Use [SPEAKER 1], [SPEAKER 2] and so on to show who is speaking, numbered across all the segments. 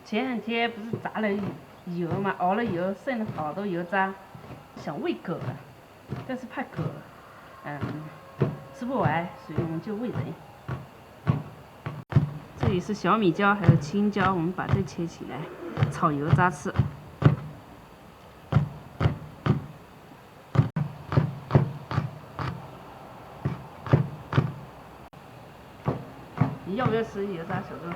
[SPEAKER 1] 前两天不是炸了油嘛，熬了油，剩了好多油渣，想喂狗了，但是怕狗，吃不完，所以我们就喂人。这里是小米椒还有青椒，我们把这切起来炒油渣吃。你要不要吃油渣小豆？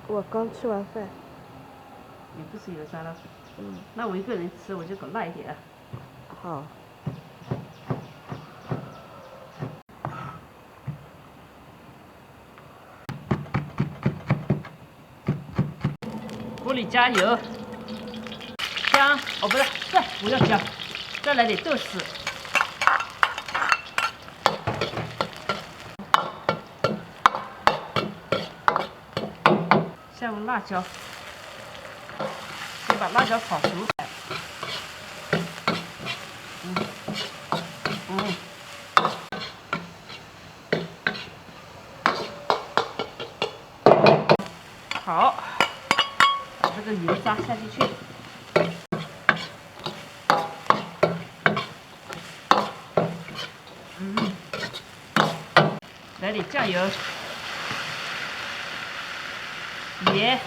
[SPEAKER 2] 我刚吃完饭。
[SPEAKER 1] 你不吃油渣了？那我一个人吃，我就搞辣一点。
[SPEAKER 2] 好。
[SPEAKER 1] 锅里加油，姜哦不是，不要姜，再来点豆豉，下入辣椒，先把辣椒炒熟。好，把这个油渣下进去。来点酱油、盐，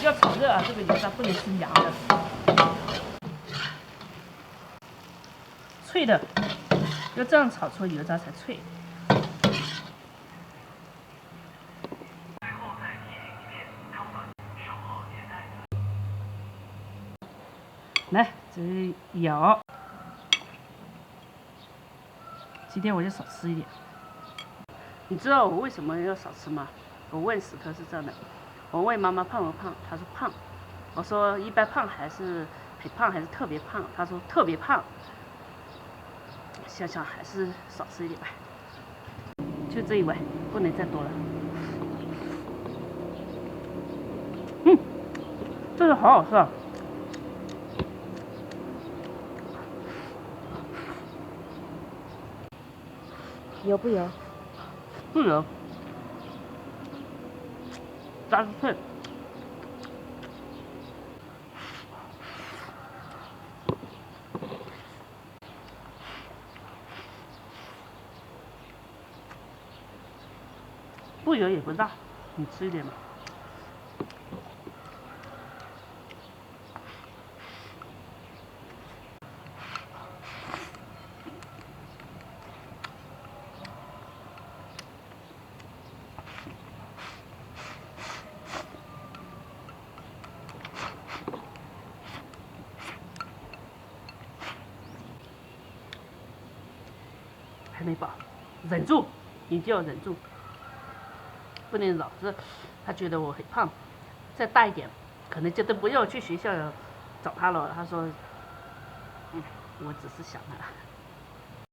[SPEAKER 1] 要炒热啊！这个油渣不能是凉的，脆的，要这样炒出油渣才脆。来，这里舀。今天我就少吃一点。你知道我为什么要少吃吗？我问史科是这样的，我问媽媽胖不胖，她說胖。我說一般胖還是很胖還是特別胖？她說特別胖。想想還是少吃一點吧，就這一碗，不能再多了。這個好好吃啊！
[SPEAKER 2] 油不油？
[SPEAKER 1] 不油，渣子脆。不油也不辣，你吃一點吧。还沒飽，忍住，一定要忍住，不能老是他覺得我很胖，再大一點，可能就都不用去學校找他了。他說，我只是想他。